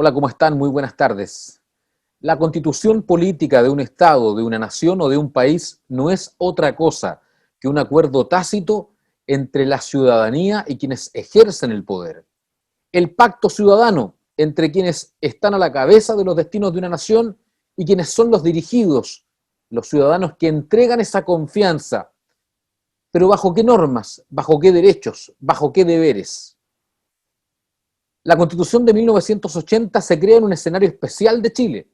Hola, ¿cómo están? Muy buenas tardes. La constitución política de un Estado, de una nación o de un país no es otra cosa que un acuerdo tácito entre la ciudadanía y quienes ejercen el poder. El pacto ciudadano entre quienes están a la cabeza de los destinos de una nación y quienes son los dirigidos, los ciudadanos que entregan esa confianza. Pero ¿bajo qué normas? ¿Bajo qué derechos? ¿Bajo qué deberes? La Constitución de 1980 se crea en un escenario especial de Chile,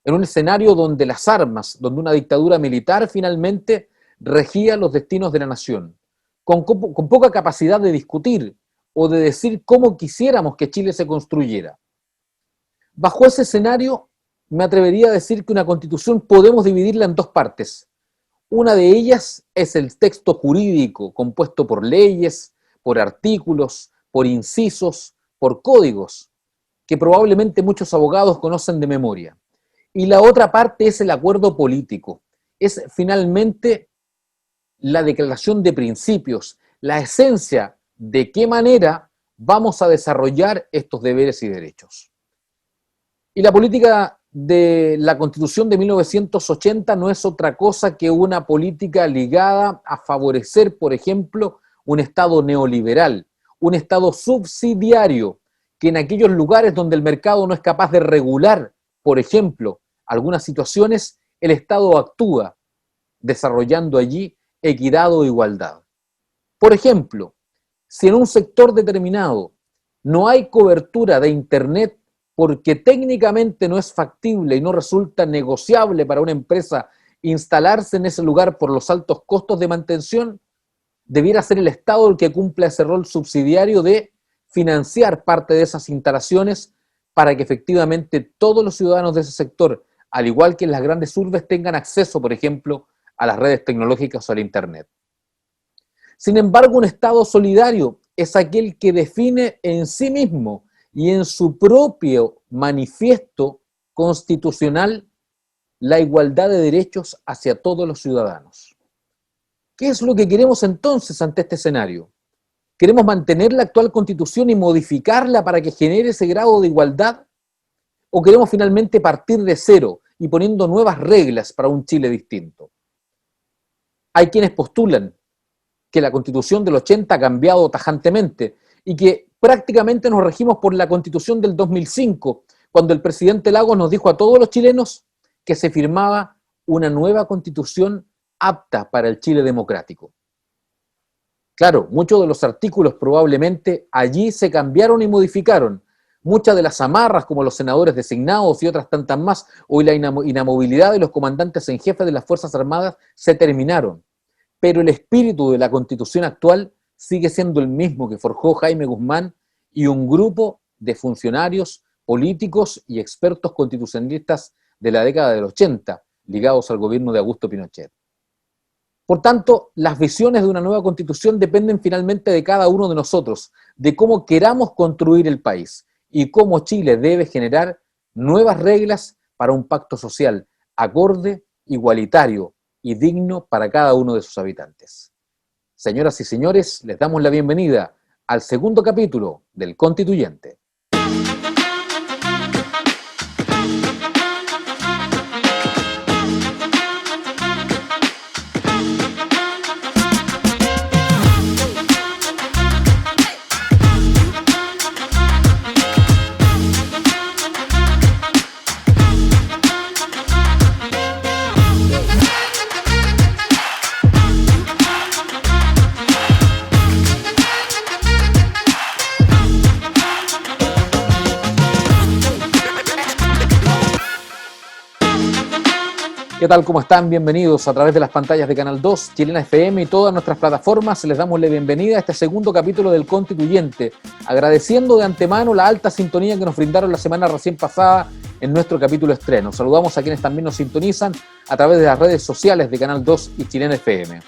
en un escenario donde las armas, donde una dictadura militar finalmente regía los destinos de la nación, con poca capacidad de discutir o de decir cómo quisiéramos que Chile se construyera. Bajo ese escenario, me atrevería a decir que una Constitución podemos dividirla en dos partes. Una de ellas es el texto jurídico, compuesto por leyes, por artículos, por incisos, por códigos, que probablemente muchos abogados conocen de memoria. Y la otra parte es el acuerdo político. Es finalmente la declaración de principios, la esencia de qué manera vamos a desarrollar estos deberes y derechos. Y la política de la Constitución de 1980 no es otra cosa que una política ligada a favorecer, por ejemplo, un Estado neoliberal, un Estado subsidiario, que en aquellos lugares donde el mercado no es capaz de regular, por ejemplo, algunas situaciones, el Estado actúa, desarrollando allí equidad o igualdad. Por ejemplo, si en un sector determinado no hay cobertura de Internet porque técnicamente no es factible y no resulta negociable para una empresa instalarse en ese lugar por los altos costos de mantención, debiera ser el Estado el que cumpla ese rol subsidiario de financiar parte de esas instalaciones para que efectivamente todos los ciudadanos de ese sector, al igual que en las grandes urbes, tengan acceso, por ejemplo, a las redes tecnológicas o al Internet. Sin embargo, un Estado solidario es aquel que define en sí mismo y en su propio manifiesto constitucional la igualdad de derechos hacia todos los ciudadanos. ¿Qué es lo que queremos entonces ante este escenario? ¿Queremos mantener la actual Constitución y modificarla para que genere ese grado de igualdad? ¿O queremos finalmente partir de cero y poniendo nuevas reglas para un Chile distinto? Hay quienes postulan que la Constitución del 80 ha cambiado tajantemente y que prácticamente nos regimos por la Constitución del 2005, cuando el presidente Lagos nos dijo a todos los chilenos que se firmaba una nueva Constitución apta para el Chile democrático. Claro, muchos de los artículos probablemente allí se cambiaron y modificaron. Muchas de las amarras, como los senadores designados y otras tantas más, o la inamovilidad de los comandantes en jefe de las Fuerzas Armadas, se terminaron. Pero el espíritu de la Constitución actual sigue siendo el mismo que forjó Jaime Guzmán y un grupo de funcionarios, políticos y expertos constitucionalistas de la década del 80, ligados al gobierno de Augusto Pinochet. Por tanto, las visiones de una nueva Constitución dependen finalmente de cada uno de nosotros, de cómo queramos construir el país y cómo Chile debe generar nuevas reglas para un pacto social acorde, igualitario y digno para cada uno de sus habitantes. Señoras y señores, les damos la bienvenida al segundo capítulo del Constituyente. ¿Qué tal? ¿Cómo están? Bienvenidos a través de las pantallas de Canal 2, Chilena FM y todas nuestras plataformas. Les damos la bienvenida a este segundo capítulo del Constituyente, agradeciendo de antemano la alta sintonía que nos brindaron la semana recién pasada en nuestro capítulo estreno. Saludamos a quienes también nos sintonizan a través de las redes sociales de Canal 2 y Chilena FM.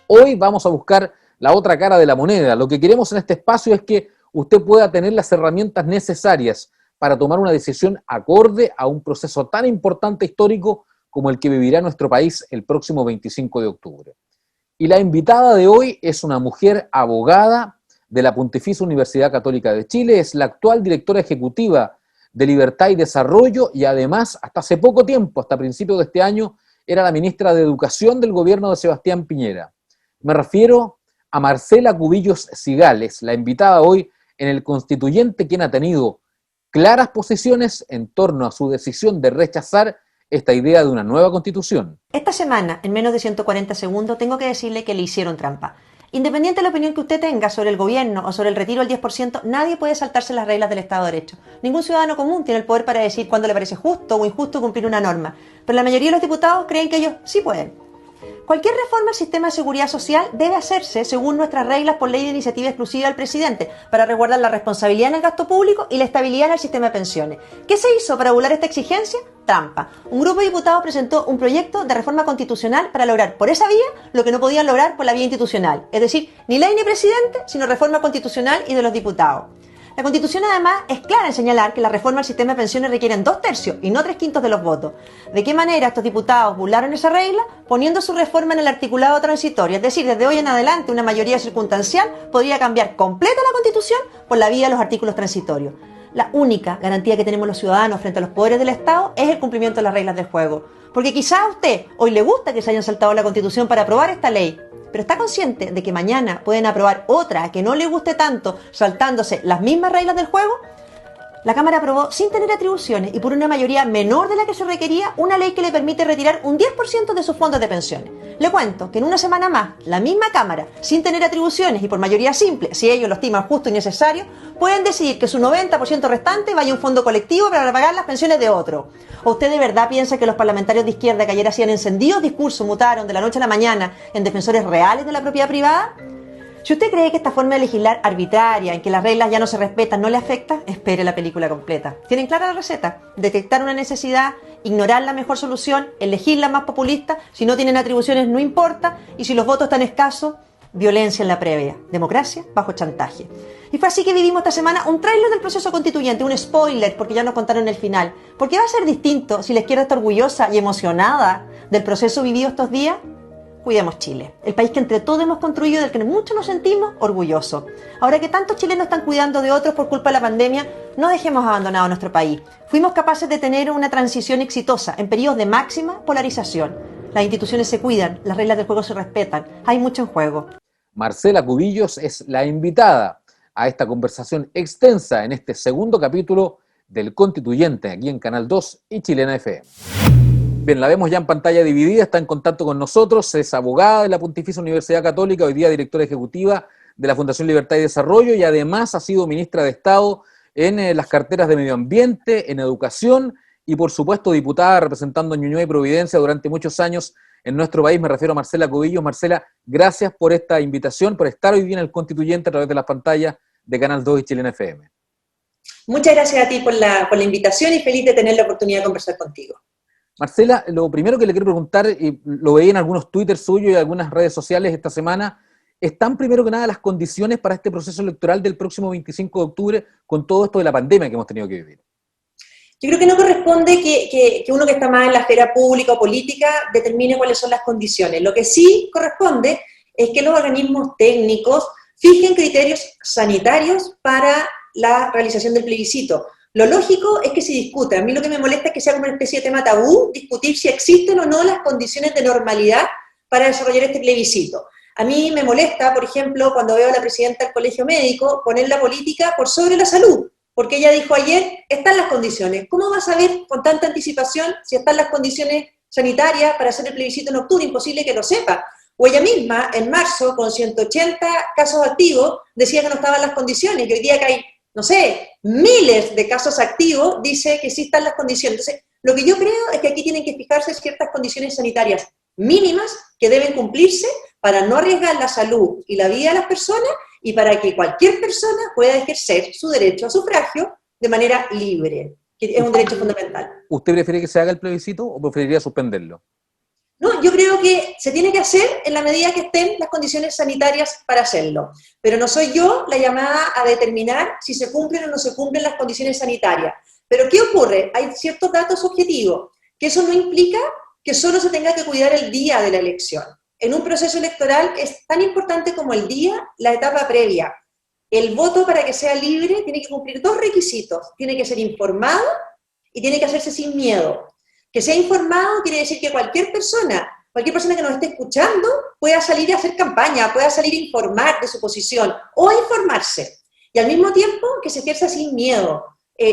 Hoy vamos a buscar la otra cara de la moneda. Lo que queremos en este espacio es que usted pueda tener las herramientas necesarias para tomar una decisión acorde a un proceso tan importante histórico como el que vivirá nuestro país el próximo 25 de octubre. Y la invitada de hoy es una mujer abogada de la Pontificia Universidad Católica de Chile, es la actual directora ejecutiva de Libertad y Desarrollo y además, hasta hace poco tiempo, hasta principios de este año, era la ministra de Educación del gobierno de Sebastián Piñera. Me refiero a Marcela Cubillos Cigales, la invitada hoy en el Constituyente, quien ha tenido claras posiciones en torno a su decisión de rechazar esta idea de una nueva constitución. Esta semana, en menos de 140 segundos, tengo que decirle que le hicieron trampa. Independiente de la opinión que usted tenga sobre el gobierno o sobre el retiro del 10%, nadie puede saltarse las reglas del Estado de Derecho. Ningún ciudadano común tiene el poder para decir cuándo le parece justo o injusto cumplir una norma, pero la mayoría de los diputados creen que ellos sí pueden. Cualquier reforma al sistema de seguridad social debe hacerse según nuestras reglas por ley de iniciativa exclusiva del presidente para resguardar la responsabilidad en el gasto público y la estabilidad en el sistema de pensiones. ¿Qué se hizo para burlar esta exigencia? Trampa. Un grupo de diputados presentó un proyecto de reforma constitucional para lograr por esa vía lo que no podían lograr por la vía institucional. Es decir, ni ley ni presidente, sino reforma constitucional y de los diputados. La Constitución además es clara en señalar que la reforma al sistema de pensiones requieren 2/3 y no 3/5 de los votos. ¿De qué manera estos diputados burlaron esa regla? Poniendo su reforma en el articulado transitorio, es decir, desde hoy en adelante una mayoría circunstancial podría cambiar completa la Constitución por la vía de los artículos transitorios. La única garantía que tenemos los ciudadanos frente a los poderes del Estado es el cumplimiento de las reglas del juego. Porque quizá a usted hoy le gusta que se hayan saltado la Constitución para aprobar esta ley, pero está consciente de que mañana pueden aprobar otra que no le guste tanto, saltándose las mismas reglas del juego. La Cámara aprobó sin tener atribuciones y por una mayoría menor de la que se requería una ley que le permite retirar un 10% de sus fondos de pensiones. Le cuento que en una semana más, la misma Cámara, sin tener atribuciones y por mayoría simple, si ellos lo estiman justo y necesario, pueden decidir que su 90% restante vaya a un fondo colectivo para pagar las pensiones de otro. ¿O usted de verdad piensa que los parlamentarios de izquierda que ayer hacían encendidos discursos mutaron de la noche a la mañana en defensores reales de la propiedad privada? Si usted cree que esta forma de legislar arbitraria, en que las reglas ya no se respetan, no le afecta, espere la película completa. Tienen clara la receta: detectar una necesidad, ignorar la mejor solución, elegir la más populista, si no tienen atribuciones no importa, y si los votos están escasos, violencia en la previa, democracia bajo chantaje. Y fue así que vivimos esta semana un tráiler del proceso constituyente, un spoiler, porque ya nos contaron el final. ¿Por qué va a ser distinto si la izquierda está orgullosa y emocionada del proceso vivido estos días? Cuidemos Chile, el país que entre todos hemos construido y del que muchos nos sentimos orgullosos. Ahora que tantos chilenos están cuidando de otros por culpa de la pandemia, no dejemos abandonado a nuestro país. Fuimos capaces de tener una transición exitosa en periodos de máxima polarización. Las instituciones se cuidan, las reglas del juego se respetan, hay mucho en juego. Marcela Cubillos es la invitada a esta conversación extensa en este segundo capítulo del Constituyente, aquí en Canal 2 y Chilena FM. Bien, la vemos ya en pantalla dividida, está en contacto con nosotros, es abogada de la Pontificia Universidad Católica, hoy día directora ejecutiva de la Fundación Libertad y Desarrollo y además ha sido ministra de Estado en las carteras de Medio Ambiente, en Educación y por supuesto diputada representando a Ñuñoa y Providencia durante muchos años en nuestro país. Me refiero a Marcela Cubillos. Marcela, gracias por esta invitación, por estar hoy día en el Constituyente a través de las pantallas de Canal 2 y Chilena FM. Muchas gracias a ti por la invitación y feliz de tener la oportunidad de conversar contigo. Marcela, lo primero que le quiero preguntar, y lo veía en algunos Twitter suyos y algunas redes sociales esta semana, ¿están primero que nada las condiciones para este proceso electoral del próximo 25 de octubre con todo esto de la pandemia que hemos tenido que vivir? Yo creo que no corresponde que uno que está más en la esfera pública o política determine cuáles son las condiciones. Lo que sí corresponde es que los organismos técnicos fijen criterios sanitarios para la realización del plebiscito. Lo lógico es que se discuta. A mí lo que me molesta es que sea como una especie de tema tabú discutir si existen o no las condiciones de normalidad para desarrollar este plebiscito. A mí me molesta, por ejemplo, cuando veo a la presidenta del Colegio Médico poner la política por sobre la salud, porque ella dijo ayer, están las condiciones. ¿Cómo va a saber con tanta anticipación si están las condiciones sanitarias para hacer el plebiscito en octubre? Imposible que lo sepa. O ella misma, en marzo, con 180 casos activos, decía que no estaban las condiciones, y hoy día que hay, no sé, miles de casos activos, dice que sí están las condiciones. Entonces, lo que yo creo es que aquí tienen que fijarse ciertas condiciones sanitarias mínimas que deben cumplirse para no arriesgar la salud y la vida de las personas y para que cualquier persona pueda ejercer su derecho a sufragio de manera libre, que es un derecho fundamental. ¿Usted prefiere que se haga el plebiscito o preferiría suspenderlo? No, yo creo que se tiene que hacer en la medida que estén las condiciones sanitarias para hacerlo. Pero no soy yo la llamada a determinar si se cumplen o no se cumplen las condiciones sanitarias. Pero ¿qué ocurre? Hay ciertos datos objetivos, que eso no implica que solo se tenga que cuidar el día de la elección. En un proceso electoral es tan importante como el día, la etapa previa. el voto para que sea libre tiene que cumplir dos requisitos. Tiene que ser informado y tiene que hacerse sin miedo. Que sea informado quiere decir que cualquier persona que nos esté escuchando pueda salir a hacer campaña, pueda salir a informar de su posición o a informarse. Y al mismo tiempo que se ejerza sin miedo.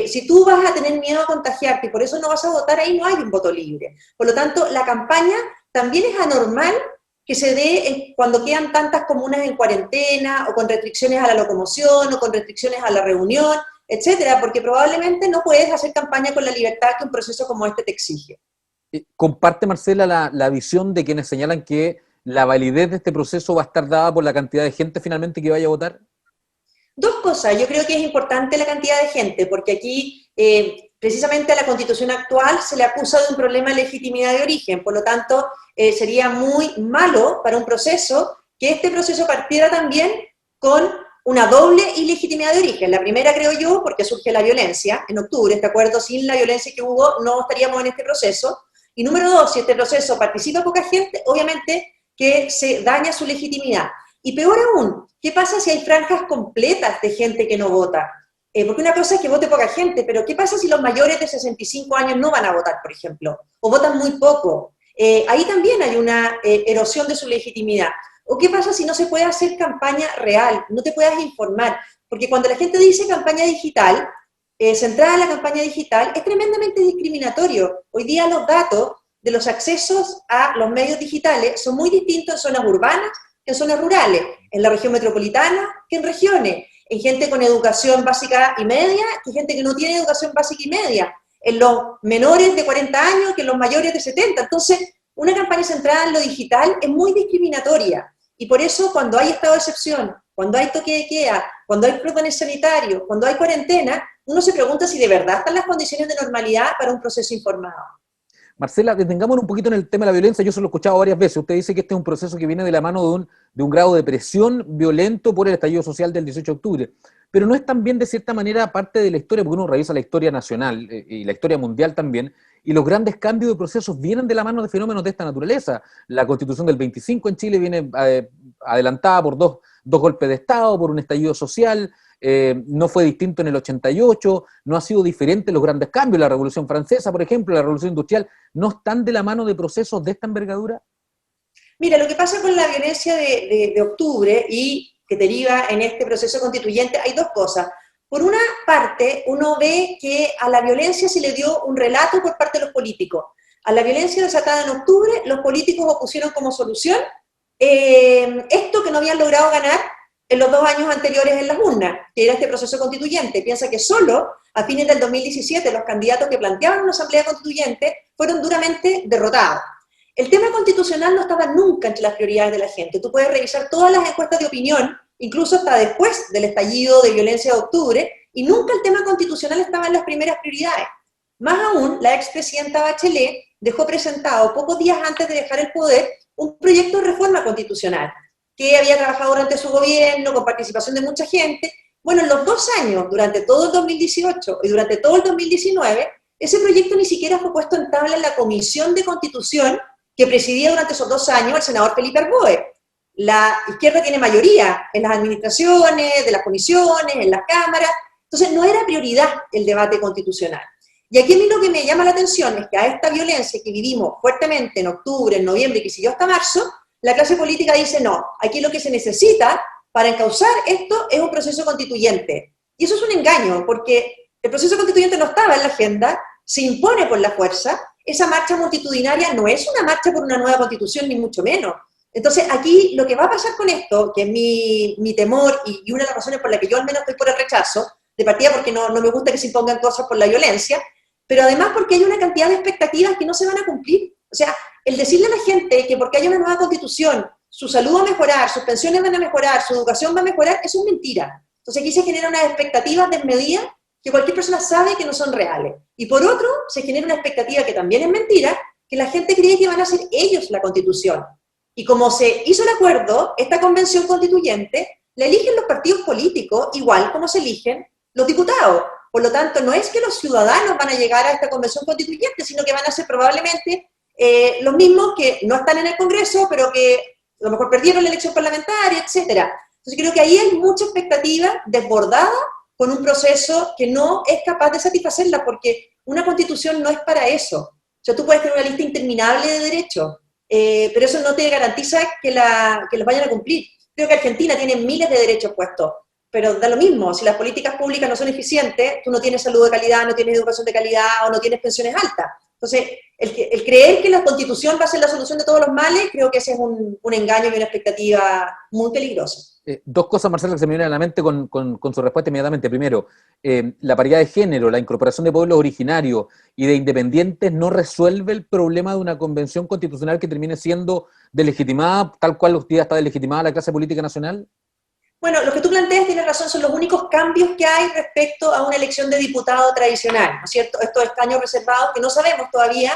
Si tú vas a tener miedo a contagiarte y por eso no vas a votar, ahí no hay un voto libre. Por lo tanto, la campaña también es anormal que se dé cuando quedan tantas comunas en cuarentena o con restricciones a la locomoción o con restricciones a la reunión, etcétera, porque probablemente no puedes hacer campaña con la libertad que un proceso como este te exige. ¿Comparte, Marcela, la visión de quienes señalan que la validez de este proceso va a estar dada por la cantidad de gente finalmente que vaya a votar? Dos cosas, yo creo que es importante la cantidad de gente, porque aquí precisamente a la Constitución actual se le acusa de un problema de legitimidad de origen, por lo tanto sería muy malo para un proceso que este proceso partiera también con una doble ilegitimidad de origen. La primera, creo yo, porque surge la violencia en octubre, ¿de acuerdo? Sin la violencia que hubo no estaríamos en este proceso. Y número dos, si este proceso participa poca gente, obviamente que se daña su legitimidad. Y peor aún, ¿qué pasa si hay franjas completas de gente que no vota? Porque una cosa es que vote poca gente, pero ¿qué pasa si los mayores de 65 años no van a votar, por ejemplo? O votan muy poco. Ahí también hay una erosión de su legitimidad. ¿O qué pasa si no se puede hacer campaña real? No te puedas informar. Porque cuando la gente dice campaña digital, centrada en la campaña digital, es tremendamente discriminatorio. Hoy día los datos de los accesos a los medios digitales son muy distintos en zonas urbanas que en zonas rurales, en la región metropolitana que en regiones, en gente con educación básica y media que gente que no tiene educación básica y media, en los menores de 40 años que en los mayores de 70. Entonces, una campaña centrada en lo digital es muy discriminatoria. Y por eso, cuando hay estado de excepción, cuando hay toque de queda, cuando hay cordones sanitarios, cuando hay cuarentena, uno se pregunta si de verdad están las condiciones de normalidad para un proceso informado. Marcela, detengámonos un poquito en el tema de la violencia. Yo se lo he escuchado varias veces. Usted dice que este es un proceso que viene de la mano de un grado de presión violento por el estallido social del 18 de octubre. Pero no es también, de cierta manera, parte de la historia, porque uno revisa la historia nacional y la historia mundial también, y los grandes cambios de procesos vienen de la mano de fenómenos de esta naturaleza. La Constitución del 25 en Chile viene adelantada por dos golpes de Estado, por un estallido social. No fue distinto en el 88, no ha sido diferente los grandes cambios. La Revolución Francesa, por ejemplo, la Revolución Industrial, ¿no están de la mano de procesos de esta envergadura? Mira, lo que pasa con la violencia de octubre y que deriva en este proceso constituyente, hay dos cosas. Por una parte, uno ve que a la violencia se le dio un relato por parte de los políticos. A la violencia desatada en octubre, los políticos opusieron como solución esto que no habían logrado ganar en los 2 años anteriores en las urnas, que era este proceso constituyente. Piensa que solo a fines del 2017 los candidatos que planteaban una asamblea constituyente fueron duramente derrotados. El tema constitucional no estaba nunca entre las prioridades de la gente. Tú puedes revisar todas las encuestas de opinión, incluso hasta después del estallido de violencia de octubre, y nunca el tema constitucional estaba en las primeras prioridades. Más aún, la expresidenta Bachelet dejó presentado pocos días antes de dejar el poder un proyecto de reforma constitucional que había trabajado durante su gobierno, con participación de mucha gente. Bueno, en los 2 años, durante todo el 2018 y durante todo el 2019, ese proyecto ni siquiera fue puesto en tabla en la Comisión de Constitución que presidía durante esos 2 años el senador Felipe Arboe. La izquierda tiene mayoría en las administraciones, de las comisiones, en las cámaras, entonces no era prioridad el debate constitucional. Y aquí a mí lo que me llama la atención es que a esta violencia que vivimos fuertemente en octubre, en noviembre y que siguió hasta marzo, la clase política dice no, aquí lo que se necesita para encauzar esto es un proceso constituyente. Y eso es un engaño, porque el proceso constituyente no estaba en la agenda, se impone por la fuerza. Esa marcha multitudinaria no es una marcha por una nueva constitución, ni mucho menos. Entonces, aquí lo que va a pasar con esto, que es mi temor y una de las razones por las que yo al menos estoy por el rechazo, de partida porque no me gusta que se impongan cosas por la violencia, pero además porque hay una cantidad de expectativas que no se van a cumplir. O sea, el decirle a la gente que porque hay una nueva constitución, su salud va a mejorar, sus pensiones van a mejorar, su educación va a mejorar, eso es mentira. Entonces aquí se generan unas expectativas desmedidas que cualquier persona sabe que no son reales. Y por otro, se genera una expectativa que también es mentira, que la gente cree que van a ser ellos la constitución. Y como se hizo el acuerdo, esta convención constituyente la eligen los partidos políticos, igual como se eligen los diputados. Por lo tanto, no es que los ciudadanos van a llegar a esta convención constituyente, sino que van a ser probablemente los mismos que no están en el Congreso, pero que a lo mejor perdieron la elección parlamentaria, etcétera. Entonces creo que ahí hay mucha expectativa desbordada con un proceso que no es capaz de satisfacerla, porque una constitución no es para eso. O sea, tú puedes tener una lista interminable de derechos, pero eso no te garantiza que los vayan a cumplir. Creo que Argentina tiene miles de derechos puestos, pero da lo mismo, si las políticas públicas no son eficientes, tú no tienes salud de calidad, no tienes educación de calidad o no tienes pensiones altas. Entonces, el creer que la Constitución va a ser la solución de todos los males, creo que ese es un engaño y una expectativa muy peligrosa. Dos cosas, Marcela, que se me vienen a la mente con su respuesta inmediatamente. Primero, la paridad de género, la incorporación de pueblos originarios y de independientes no resuelve el problema de una convención constitucional que termine siendo delegitimada, tal cual hoy día está delegitimada la clase política nacional. Bueno, lo que tú planteas, tienes razón, son los únicos cambios que hay respecto a una elección de diputado tradicional, ¿no es cierto? Estos escaños reservados que no sabemos todavía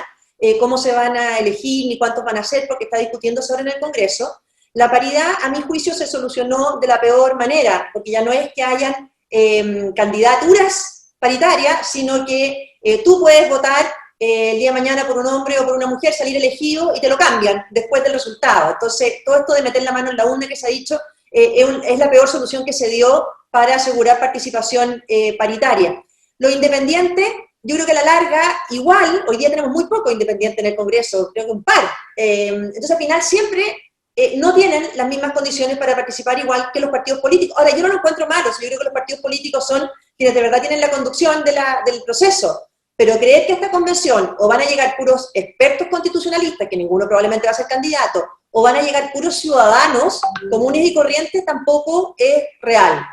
cómo se van a elegir ni cuántos van a ser porque está discutiéndose ahora en el Congreso. La paridad, a mi juicio, se solucionó de la peor manera, porque ya no es que hayan candidaturas paritarias, sino que tú puedes votar el día de mañana por un hombre o por una mujer, salir elegido y te lo cambian después del resultado. Entonces, todo esto de meter la mano en la urna que se ha dicho es la peor solución que se dio para asegurar participación paritaria. Los independientes, yo creo que a la larga, igual, hoy día tenemos muy pocos independientes en el Congreso, creo que un par. Entonces, al final, siempre no tienen las mismas condiciones para participar igual que los partidos políticos. Ahora, yo no lo encuentro malo, yo creo que los partidos políticos son quienes de verdad tienen la conducción del proceso, pero creer que a esta convención o van a llegar puros expertos constitucionalistas, que ninguno probablemente va a ser candidato, o van a llegar puros ciudadanos comunes y corrientes, tampoco es real.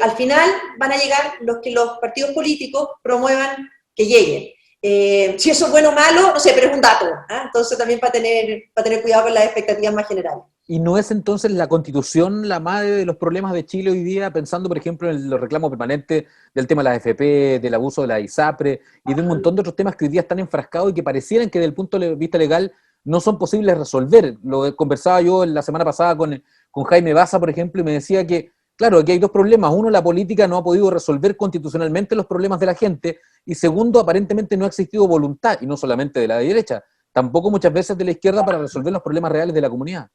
Al final van a llegar los que los partidos políticos promuevan que lleguen. Si eso es bueno o malo, no sé, pero es un dato. Entonces también para tener cuidado con las expectativas más generales. ¿Y no es entonces la Constitución la madre de los problemas de Chile hoy día, pensando, por ejemplo, en los reclamos permanentes del tema de las AFP, del abuso de la ISAPRE y de un montón de otros temas que hoy día están enfrascados y que parecieran que desde el punto de vista legal no son posibles resolver? Lo conversaba yo la semana pasada con Jaime Baza, por ejemplo, y me decía que, claro, aquí hay dos problemas. Uno, la política no ha podido resolver constitucionalmente los problemas de la gente, y segundo, aparentemente no ha existido voluntad, y no solamente de la derecha, tampoco muchas veces de la izquierda, para resolver los problemas reales de la comunidad.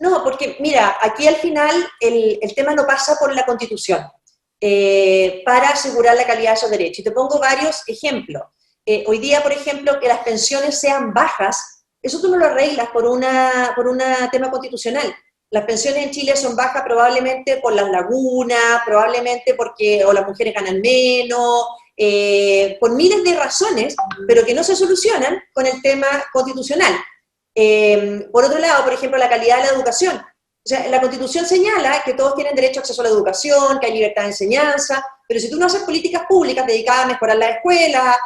No, porque mira, aquí al final el tema no pasa por la Constitución para asegurar la calidad de esos derechos. Y te pongo varios ejemplos. Hoy día, por ejemplo, que las pensiones sean bajas, eso tú no lo arreglas por un tema constitucional. Las pensiones en Chile son bajas probablemente por las lagunas, probablemente porque o las mujeres ganan menos, por miles de razones, pero que no se solucionan con el tema constitucional. Por otro lado, por ejemplo, la calidad de la educación. O sea, la Constitución señala que todos tienen derecho a acceso a la educación, que hay libertad de enseñanza, pero si tú no haces políticas públicas dedicadas a mejorar la escuela,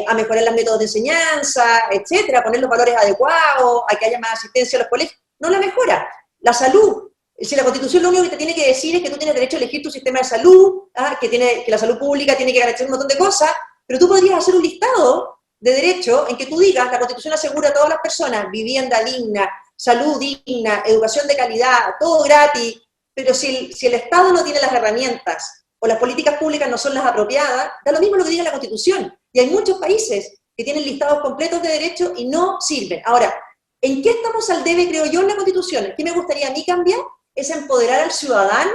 a mejorar los métodos de enseñanza, etcétera, a poner los valores adecuados, a que haya más asistencia a los colegios, no la mejora. La salud. Si la Constitución lo único que te tiene que decir es que tú tienes derecho a elegir tu sistema de salud, que la salud pública tiene que garantizar un montón de cosas, pero tú podrías hacer un listado de derechos en que tú digas, la Constitución asegura a todas las personas vivienda digna, salud digna, educación de calidad, todo gratis, pero si el Estado no tiene las herramientas o las políticas públicas no son las apropiadas, da lo mismo lo que diga la Constitución. Y hay muchos países que tienen listados completos de derechos y no sirven. Ahora, ¿en qué estamos al debe, creo yo, en la Constitución? ¿Qué me gustaría a mí cambiar? Es empoderar al ciudadano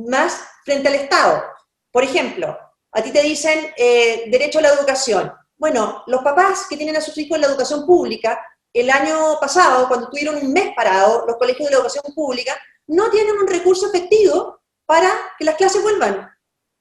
más frente al Estado. Por ejemplo, a ti te dicen derecho a la educación. Bueno, los papás que tienen a sus hijos en la educación pública, el año pasado, cuando estuvieron un mes parados, los colegios de la educación pública no tienen un recurso efectivo para que las clases vuelvan.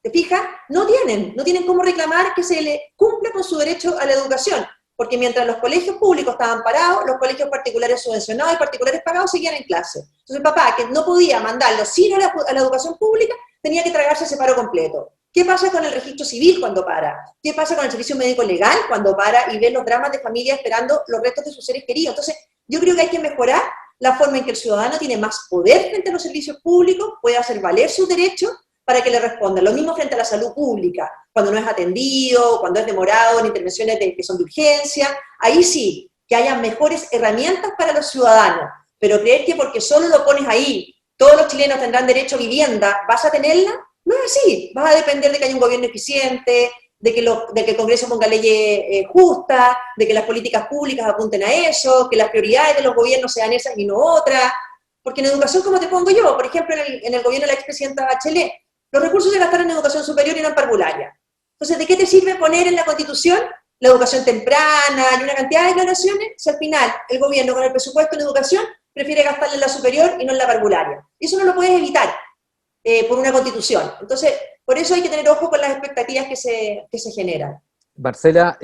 ¿Te fijas? No tienen cómo reclamar que se le cumpla con su derecho a la educación. Porque mientras los colegios públicos estaban parados, los colegios particulares subvencionados y particulares pagados seguían en clase. Entonces el papá, que no podía mandar los hijos a la educación pública, tenía que tragarse ese paro completo. ¿Qué pasa con el registro civil cuando para? ¿Qué pasa con el servicio médico legal cuando para y ve los dramas de familia esperando los restos de sus seres queridos? Entonces, yo creo que hay que mejorar la forma en que el ciudadano tiene más poder frente a los servicios públicos, puede hacer valer sus derechos para que le respondan. Lo mismo frente a la salud pública, cuando no es atendido, cuando es demorado en intervenciones que son de urgencia, ahí sí, que haya mejores herramientas para los ciudadanos, pero creer que porque solo lo pones ahí, todos los chilenos tendrán derecho a vivienda, ¿vas a tenerla? No es así, vas a depender de que haya un gobierno eficiente, de que el Congreso ponga leyes justas, de que las políticas públicas apunten a eso, que las prioridades de los gobiernos sean esas y no otras. porque en educación, como te pongo yo, por ejemplo, en el gobierno de la expresidenta Bachelet, los recursos se gastaron en educación superior y no en parvularia. Entonces, ¿de qué te sirve poner en la Constitución la educación temprana y una cantidad de declaraciones si al final el gobierno con el presupuesto en educación prefiere gastarle en la superior y no en la parvularia? Y eso no lo puedes evitar por una Constitución. Entonces, por eso hay que tener ojo con las expectativas que se generan. Marcela,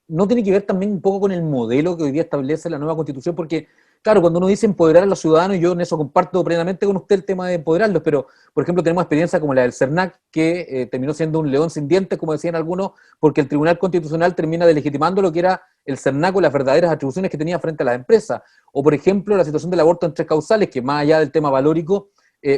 ¿no tiene que ver también un poco con el modelo que hoy día establece la nueva Constitución? Porque, claro, cuando uno dice empoderar a los ciudadanos, yo en eso comparto plenamente con usted el tema de empoderarlos, pero, por ejemplo, tenemos experiencia como la del CERNAC, que terminó siendo un león sin dientes, como decían algunos, porque el Tribunal Constitucional termina delegitimando lo que era el CERNAC o las verdaderas atribuciones que tenía frente a las empresas. O, por ejemplo, la situación del aborto en 3 causales, que más allá del tema valórico,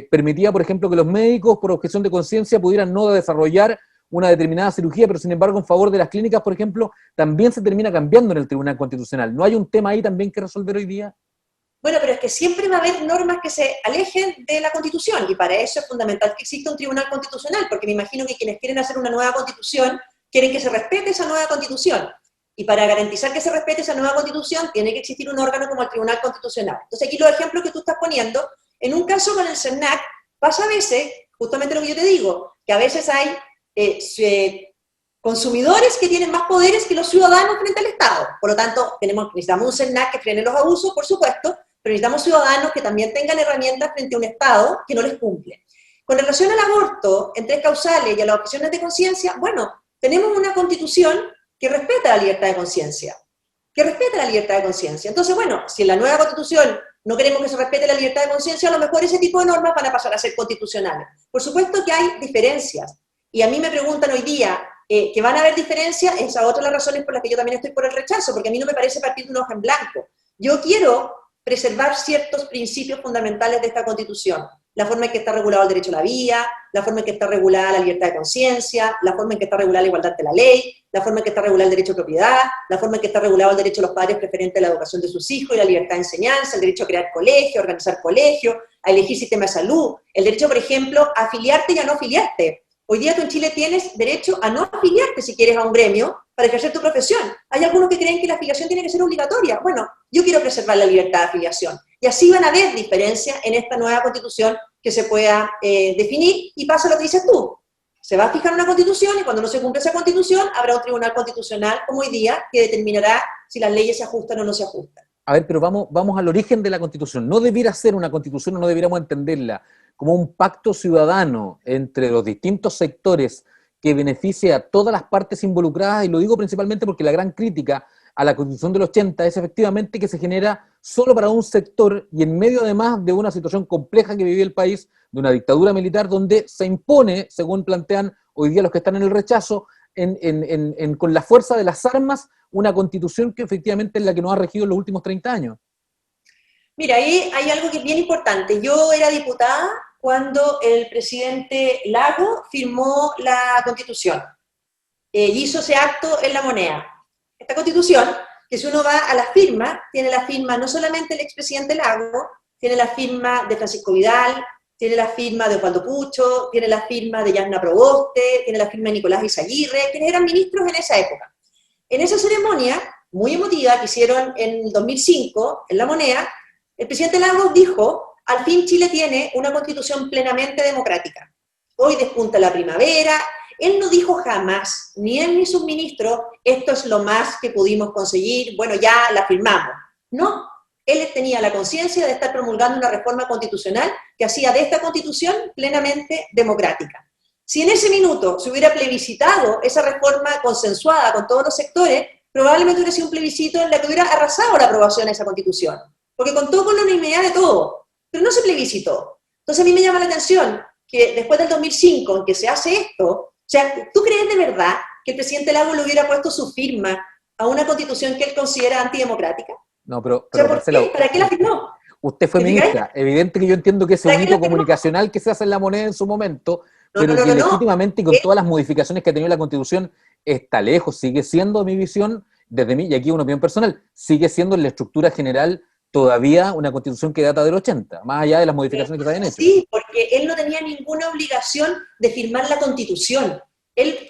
permitía, por ejemplo, que los médicos, por objeción de conciencia, pudieran no desarrollar una determinada cirugía, pero sin embargo, en favor de las clínicas, por ejemplo, también se termina cambiando en el Tribunal Constitucional. ¿No hay un tema ahí también que resolver hoy día? Bueno, pero es que siempre va a haber normas que se alejen de la Constitución, y para eso es fundamental que exista un Tribunal Constitucional, porque me imagino que quienes quieren hacer una nueva Constitución quieren que se respete esa nueva Constitución. Y para garantizar que se respete esa nueva Constitución, tiene que existir un órgano como el Tribunal Constitucional. Entonces, aquí los ejemplos que tú estás poniendo, en un caso con el CERNAC, pasa a veces, justamente lo que yo te digo, que a veces hay consumidores que tienen más poderes que los ciudadanos frente al Estado. Por lo tanto, necesitamos un CERNAC que frene los abusos, por supuesto, pero necesitamos ciudadanos que también tengan herramientas frente a un Estado que no les cumple. Con relación al aborto, en 3 causales y a las objeciones de conciencia, bueno, tenemos una Constitución que respeta la libertad de conciencia, Entonces, bueno, si en la nueva Constitución no queremos que se respete la libertad de conciencia, a lo mejor ese tipo de normas van a pasar a ser constitucionales. Por supuesto que hay diferencias, y a mí me preguntan hoy día que van a haber diferencias, esa es otra de las razones por las que yo también estoy por el rechazo, porque a mí no me parece partir de una hoja en blanco. Yo quiero preservar ciertos principios fundamentales de esta Constitución. La forma en que está regulado el derecho a la vida, la forma en que está regulada la libertad de conciencia, la forma en que está regulada la igualdad de la ley, la forma en que está regulado el derecho a propiedad, la forma en que está regulado el derecho de los padres preferente a la educación de sus hijos y la libertad de enseñanza, el derecho a crear colegio, a organizar colegio, a elegir sistema de salud, el derecho, por ejemplo, a afiliarte y a no afiliarte. Hoy día tú en Chile tienes derecho a no afiliarte si quieres a un gremio para ejercer tu profesión. Hay algunos que creen que la afiliación tiene que ser obligatoria. Bueno, yo quiero preservar la libertad de afiliación. Y así van a haber diferencias en esta nueva Constitución que se pueda definir, y pasa lo que dices tú. Se va a fijar una Constitución y cuando no se cumple esa Constitución habrá un Tribunal Constitucional como hoy día que determinará si las leyes se ajustan o no se ajustan. A ver, pero vamos al origen de la Constitución. ¿No debiera ser una Constitución o no debiéramos entenderla como un pacto ciudadano entre los distintos sectores que beneficie a todas las partes involucradas? Y lo digo principalmente porque la gran crítica a la Constitución del 80 es efectivamente que se genera solo para un sector y en medio además de una situación compleja que vive el país, de una dictadura militar donde se impone, según plantean hoy día los que están en el rechazo, con la fuerza de las armas, una Constitución que efectivamente es la que nos ha regido en los últimos 30 años. Mira, ahí hay algo que es bien importante. Yo era diputada cuando el presidente Lago firmó la Constitución. Hizo ese acto en La Moneda. Esta Constitución, que si uno va a la firma, tiene la firma no solamente del expresidente Lago, tiene la firma de Francisco Vidal, tiene la firma de Osvaldo Pucho, tiene la firma de Yasna Proboste, tiene la firma de Nicolás Izaguirre, quienes eran ministros en esa época. En esa ceremonia, muy emotiva, que hicieron en el 2005, en La Moneda, el presidente Lagos dijo, al fin Chile tiene una Constitución plenamente democrática. Hoy despunta la primavera. Él no dijo jamás, ni él ni sus ministros, esto es lo más que pudimos conseguir, bueno, ya la firmamos. No, él tenía la conciencia de estar promulgando una reforma constitucional que hacía de esta Constitución plenamente democrática. Si en ese minuto se hubiera plebiscitado esa reforma consensuada con todos los sectores, probablemente hubiera sido un plebiscito en el que hubiera arrasado la aprobación de esa Constitución, porque contó con la unanimidad de todo, pero no se plebiscitó. Entonces a mí me llama la atención que después del 2005, en que se hace esto, o sea, ¿tú crees de verdad que el presidente Lagos le hubiera puesto su firma a una Constitución que él considera antidemocrática? No, pero O sea, Marcela, ¿para qué la firmó? usted fue ministra. Evidente que yo entiendo que ese es un hito comunicacional que se hace en La Moneda en su momento, pero que legítimamente y con todas las modificaciones que ha tenido la Constitución está lejos, sigue siendo mi visión, desde mí, y aquí una opinión personal, sigue siendo en la estructura general todavía una Constitución que data del 80, más allá de las modificaciones que se hayan hecho. Sí, porque él no tenía ninguna obligación de firmar la Constitución.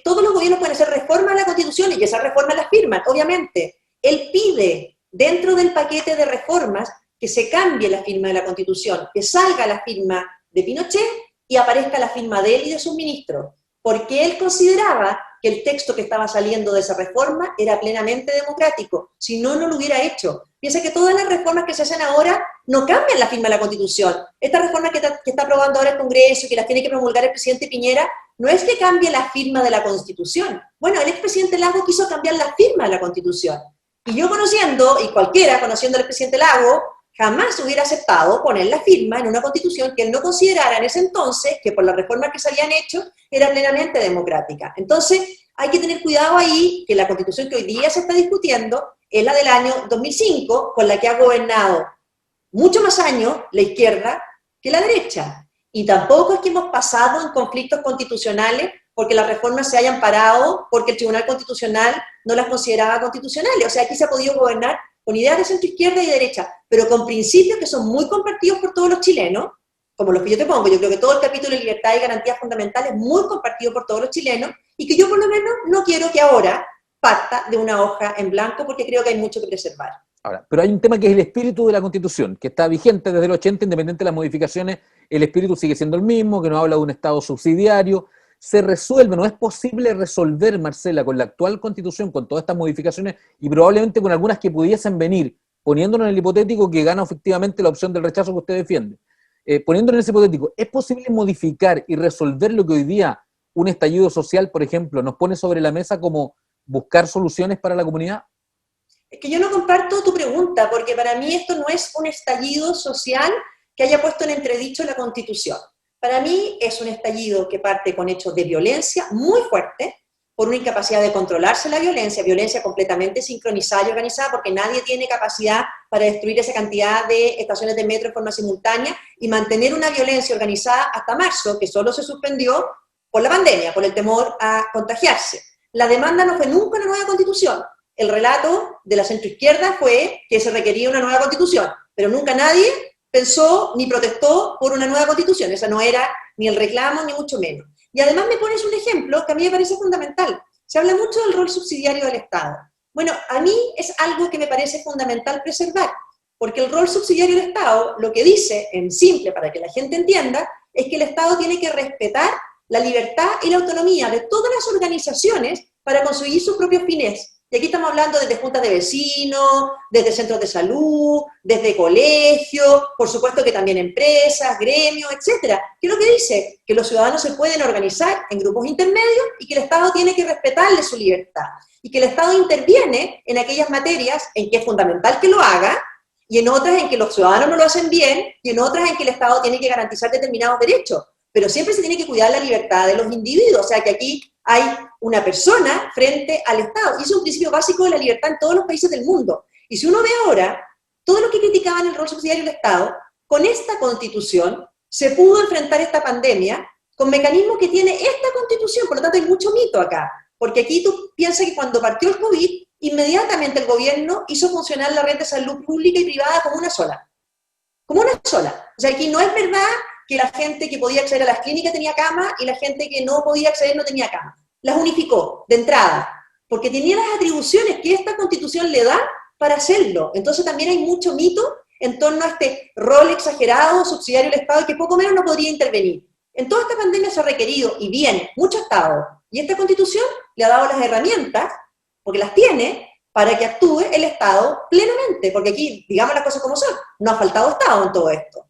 Todos los gobiernos pueden hacer reformas a la Constitución y esas reformas las firman, obviamente. Él pide, dentro del paquete de reformas, que se cambie la firma de la Constitución, que salga la firma de Pinochet y aparezca la firma de él y de sus ministros, porque él consideraba que el texto que estaba saliendo de esa reforma era plenamente democrático, si no, no lo hubiera hecho. Piensa que todas las reformas que se hacen ahora no cambian la firma de la Constitución. Esta reforma que está aprobando ahora el Congreso y que las tiene que promulgar el presidente Piñera, no es que cambie la firma de la Constitución. Bueno, el expresidente Lago quiso cambiar la firma de la Constitución. Y yo conociendo, y cualquiera conociendo al presidente Lago, jamás hubiera aceptado poner la firma en una Constitución que él no considerara en ese entonces, que por las reformas que se habían hecho, era plenamente democrática. Entonces, hay que tener cuidado ahí, que la Constitución que hoy día se está discutiendo es la del año 2005, con la que ha gobernado mucho más años la izquierda que la derecha. Y tampoco es que hemos pasado en conflictos constitucionales porque las reformas se hayan parado, porque el Tribunal Constitucional no las consideraba constitucionales. O sea, aquí se ha podido gobernar con ideas de centro izquierda y derecha, pero con principios que son muy compartidos por todos los chilenos, como los que yo te pongo. Yo creo que todo el capítulo de libertad y garantías fundamentales es muy compartido por todos los chilenos, y que yo por lo menos no quiero que ahora parta de una hoja en blanco, porque creo que hay mucho que preservar. Ahora, pero hay un tema que es el espíritu de la Constitución, que está vigente desde el 80, independiente de las modificaciones, el espíritu sigue siendo el mismo, que nos habla de un Estado subsidiario. Se resuelve, no es posible resolver, Marcela, con la actual Constitución, con todas estas modificaciones, y probablemente con algunas que pudiesen venir, poniéndonos en el hipotético que gana efectivamente la opción del rechazo que usted defiende. Poniéndonos en ese hipotético, ¿es posible modificar y resolver lo que hoy día un estallido social, por ejemplo, nos pone sobre la mesa como buscar soluciones para la comunidad? Es que yo no comparto tu pregunta, porque para mí esto no es un estallido social que haya puesto en entredicho la Constitución. Para mí es un estallido que parte con hechos de violencia muy fuertes, por una incapacidad de controlarse la violencia completamente sincronizada y organizada, porque nadie tiene capacidad para destruir esa cantidad de estaciones de metro en forma simultánea y mantener una violencia organizada hasta marzo, que solo se suspendió por la pandemia, por el temor a contagiarse. La demanda no fue nunca una nueva Constitución. El relato de la centroizquierda fue que se requería una nueva Constitución, pero nunca nadie pensó ni protestó por una nueva Constitución. Esa no era ni el reclamo, ni mucho menos. Y además me pones un ejemplo que a mí me parece fundamental. Se habla mucho del rol subsidiario del Estado. Bueno, a mí es algo que me parece fundamental preservar, porque el rol subsidiario del Estado, lo que dice, en simple, para que la gente entienda, es que el Estado tiene que respetar la libertad y la autonomía de todas las organizaciones para conseguir sus propios fines. Y aquí estamos hablando desde juntas de vecinos, desde centros de salud, desde colegios, por supuesto que también empresas, gremios, etcétera. ¿Qué es lo que dice? Que los ciudadanos se pueden organizar en grupos intermedios y que el Estado tiene que respetarle su libertad. Y que el Estado interviene en aquellas materias en que es fundamental que lo haga, y en otras en que los ciudadanos no lo hacen bien, y en otras en que el Estado tiene que garantizar determinados derechos. Pero siempre se tiene que cuidar la libertad de los individuos, o sea que aquí hay una persona frente al Estado, y eso es un principio básico de la libertad en todos los países del mundo. Y si uno ve ahora, todo lo que criticaban el rol subsidiario del Estado, con esta Constitución se pudo enfrentar esta pandemia con mecanismos que tiene esta Constitución, por lo tanto hay mucho mito acá, porque aquí tú piensas que cuando partió el COVID, inmediatamente el gobierno hizo funcionar la red de salud pública y privada como una sola. Como una sola. O sea, aquí no es verdad que la gente que podía acceder a las clínicas tenía cama y la gente que no podía acceder no tenía cama. Las unificó de entrada, porque tenía las atribuciones que esta Constitución le da para hacerlo. Entonces también hay mucho mito en torno a este rol exagerado, subsidiario del Estado, y que poco menos no podría intervenir. En toda esta pandemia se ha requerido, y bien, mucho Estado, y esta Constitución le ha dado las herramientas, porque las tiene, para que actúe el Estado plenamente, porque aquí, digamos las cosas como son, no ha faltado Estado en todo esto.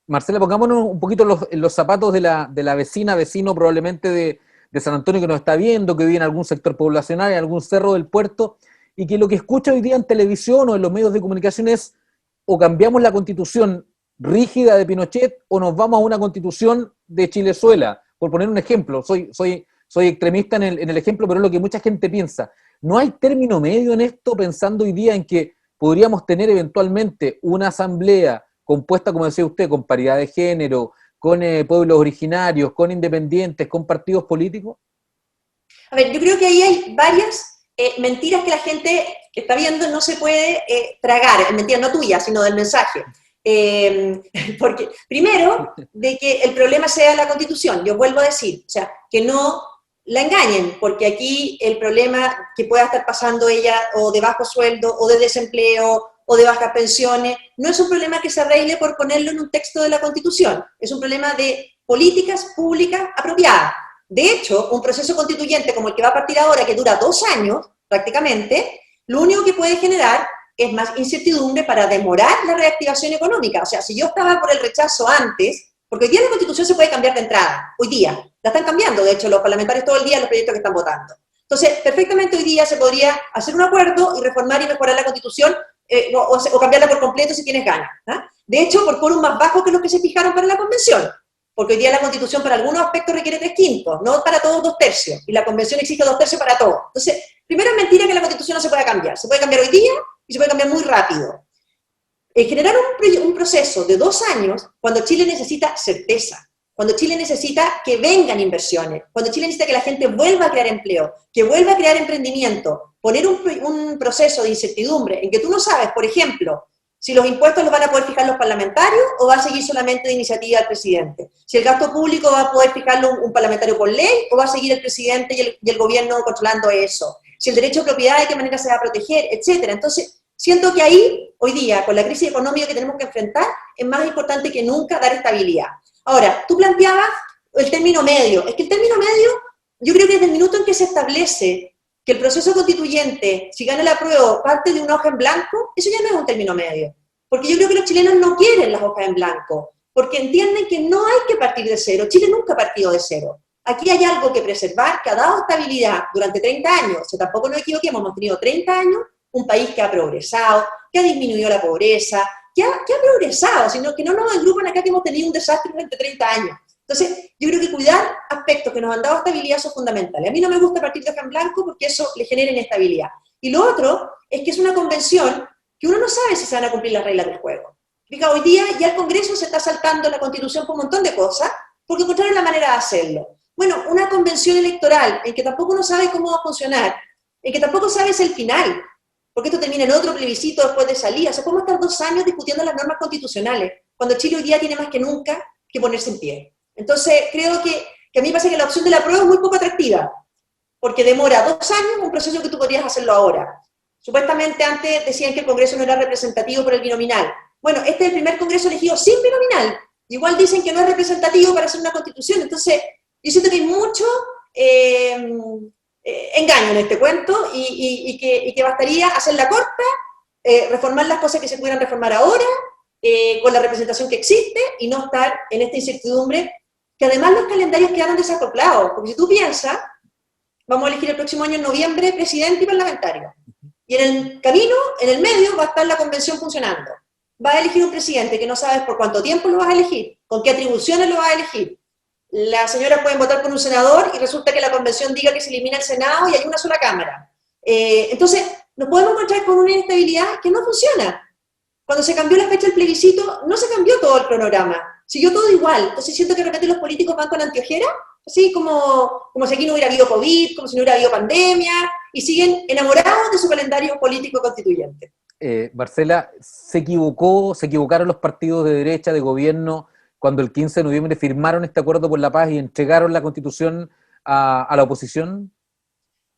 Marcela, pongámonos un poquito en los zapatos de la vecino probablemente de San Antonio que nos está viendo, que vive en algún sector poblacional, en algún cerro del puerto, y que lo que escucha hoy día en televisión o en los medios de comunicación es o cambiamos la Constitución rígida de Pinochet o nos vamos a una Constitución de Chilezuela, por poner un ejemplo. Soy extremista en el ejemplo, pero es lo que mucha gente piensa. ¿No hay término medio en esto, pensando hoy día en que podríamos tener eventualmente una asamblea compuesta, como decía usted, con paridad de género, con pueblos originarios, con independientes, con partidos políticos? A ver, yo creo que ahí hay varias mentiras que la gente que está viendo no se puede tragar, mentiras no tuyas, sino del mensaje. Porque, primero, de que el problema sea la Constitución, yo vuelvo a decir, o sea, que no la engañen, porque aquí el problema que pueda estar pasando ella o de bajo sueldo, o de desempleo, o de bajas pensiones, no es un problema que se arregle por ponerlo en un texto de la Constitución, es un problema de políticas públicas apropiadas. De hecho, un proceso constituyente como el que va a partir ahora, que dura 2 años prácticamente, lo único que puede generar es más incertidumbre para demorar la reactivación económica. O sea, si yo estaba por el rechazo antes, porque hoy día la Constitución se puede cambiar de entrada, hoy día, la están cambiando, de hecho, los parlamentarios todo el día los proyectos que están votando. Entonces, perfectamente hoy día se podría hacer un acuerdo y reformar y mejorar la Constitución, o cambiarla por completo si tienes ganas. ¿Ah? De hecho, por quórum más bajo que los que se fijaron para la Convención, porque hoy día la Constitución para algunos aspectos requiere 3/5, no para todos 2/3, y la Convención exige 2/3 para todo. Entonces, primero es mentira que la Constitución no se pueda cambiar. Se puede cambiar hoy día y se puede cambiar muy rápido. Generar un proceso de 2 años cuando Chile necesita certeza, cuando Chile necesita que vengan inversiones, cuando Chile necesita que la gente vuelva a crear empleo, que vuelva a crear emprendimiento, poner un proceso de incertidumbre en que tú no sabes, por ejemplo, si los impuestos los van a poder fijar los parlamentarios o va a seguir solamente de iniciativa del presidente. Si el gasto público va a poder fijarlo un parlamentario por ley o va a seguir el presidente y el gobierno controlando eso. Si el derecho de propiedad, de qué manera se va a proteger, etcétera. Entonces, siento que ahí, hoy día, con la crisis económica que tenemos que enfrentar, es más importante que nunca dar estabilidad. Ahora, tú planteabas el término medio. Es que el término medio, yo creo que desde el minuto en que se establece que el proceso constituyente, si gana el apruebo, parte de una hoja en blanco, eso ya no es un término medio. Porque yo creo que los chilenos no quieren las hojas en blanco, porque entienden que no hay que partir de cero. Chile nunca ha partido de cero. Aquí hay algo que preservar, que ha dado estabilidad durante 30 años. O sea, tampoco nos equivoquemos, hemos tenido 30 años, un país que ha progresado, que ha disminuido la pobreza, que ha progresado, sino que no nos agrupan acá que hemos tenido un desastre durante 30 años. Entonces, yo creo que cuidar aspectos que nos han dado estabilidad son fundamentales. A mí no me gusta partir de hoja en blanco porque eso le genera inestabilidad. Y lo otro es que es una convención que uno no sabe si se van a cumplir las reglas del juego. Fíjate, hoy día ya el Congreso se está saltando la Constitución por un montón de cosas porque encontraron la manera de hacerlo. Bueno, una convención electoral en que tampoco uno sabe cómo va a funcionar, en que tampoco sabes el final, porque esto termina en otro plebiscito después de salir. O sea, podemos estar 2 años discutiendo las normas constitucionales, cuando Chile hoy día tiene más que nunca que ponerse en pie. Entonces, creo que a mí me parece que la opción de la prueba es muy poco atractiva, porque demora 2 años un proceso que tú podrías hacerlo ahora. Supuestamente antes decían que el Congreso no era representativo por el binominal. Bueno, este es el primer Congreso elegido sin binominal. Igual dicen que no es representativo para hacer una constitución. Entonces, yo siento que hay mucho engaño en este cuento y que bastaría hacerla corta, reformar las cosas que se pudieran reformar ahora, con la representación que existe y no estar en esta incertidumbre, que además los calendarios quedaron desacoplados. Porque si tú piensas, vamos a elegir el próximo año en noviembre presidente y parlamentario. Y en el camino, en el medio, va a estar la convención funcionando. Vas a elegir un presidente que no sabes por cuánto tiempo lo vas a elegir, con qué atribuciones lo vas a elegir. Las señoras pueden votar por un senador y resulta que la convención diga que se elimina el Senado y hay una sola Cámara. Entonces, nos podemos encontrar con una inestabilidad que no funciona. Cuando se cambió la fecha del plebiscito, no se cambió todo el cronograma, siguió todo igual. Entonces siento que de repente los políticos van con anteojera, así como si aquí no hubiera habido COVID, como si no hubiera habido pandemia, y siguen enamorados de su calendario político constituyente. Marcela, ¿se equivocaron los partidos de derecha, de gobierno, cuando el 15 de noviembre firmaron este acuerdo por la paz y entregaron la Constitución a la oposición?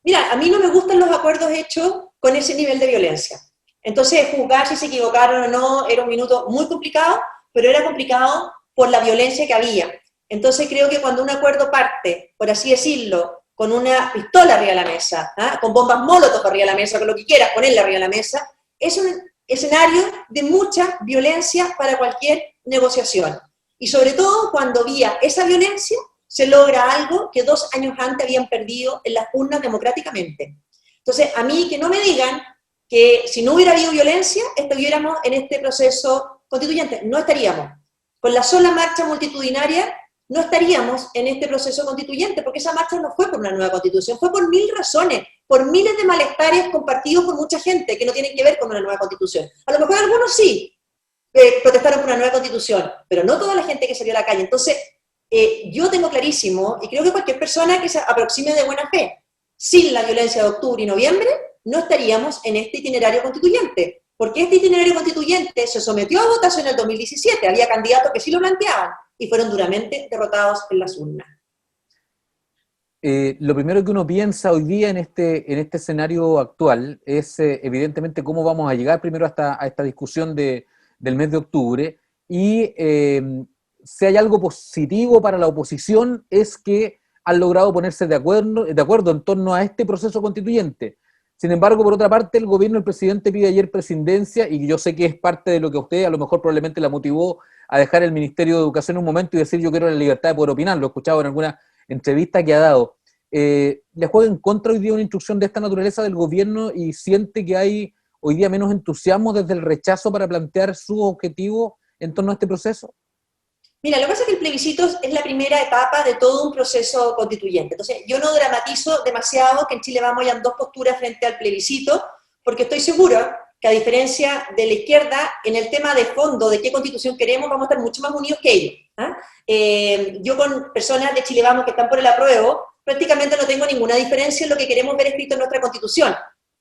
Mira, a mí no me gustan los acuerdos hechos con ese nivel de violencia. Entonces, juzgar si se equivocaron o no era un minuto muy complicado, pero era complicado por la violencia que había. Entonces, creo que cuando un acuerdo parte, por así decirlo, con una pistola arriba de la mesa, con bombas molotov arriba de la mesa, con lo que quieras ponerle arriba de la mesa, es un escenario de mucha violencia para cualquier negociación. Y sobre todo cuando vía esa violencia se logra algo que 2 años antes habían perdido en las urnas democráticamente. Entonces, a mí que no me digan que si no hubiera habido violencia, estuviéramos en este proceso constituyente. No estaríamos. Con la sola marcha multitudinaria, no estaríamos en este proceso constituyente, porque esa marcha no fue por una nueva constitución, fue por 1000 razones, por miles de malestares compartidos por mucha gente que no tienen que ver con una nueva constitución. A lo mejor algunos sí protestaron por una nueva constitución, pero no toda la gente que salió a la calle. Entonces, yo tengo clarísimo, y creo que cualquier persona que se aproxime de buena fe, sin la violencia de octubre y noviembre, no estaríamos en este itinerario constituyente, porque este itinerario constituyente se sometió a votación en el 2017, había candidatos que sí lo planteaban, y fueron duramente derrotados en las urnas. Lo primero que uno piensa hoy día en este escenario actual es evidentemente cómo vamos a llegar primero a esta discusión del mes de octubre y si hay algo positivo para la oposición es que han logrado ponerse de acuerdo en torno a este proceso constituyente. Sin embargo, por otra parte, el gobierno, el presidente pide ayer presidencia y yo sé que es parte de lo que a usted a lo mejor probablemente la motivó a dejar el Ministerio de Educación un momento y decir yo quiero la libertad de poder opinar, lo he escuchado en alguna entrevista que ha dado. ¿Le juega en contra hoy día una instrucción de esta naturaleza del gobierno y siente que hay hoy día menos entusiasmo desde el rechazo para plantear su objetivo en torno a este proceso? Mira, lo que pasa es que el plebiscito es la primera etapa de todo un proceso constituyente. Entonces, yo no dramatizo demasiado que en Chile Vamos hayan dos posturas frente al plebiscito, porque estoy segura que a diferencia de la izquierda, en el tema de fondo de qué constitución queremos, vamos a estar mucho más unidos que ellos. ¿Ah? Yo con personas de Chile Vamos que están por el apruebo, prácticamente no tengo ninguna diferencia en lo que queremos ver escrito en nuestra constitución.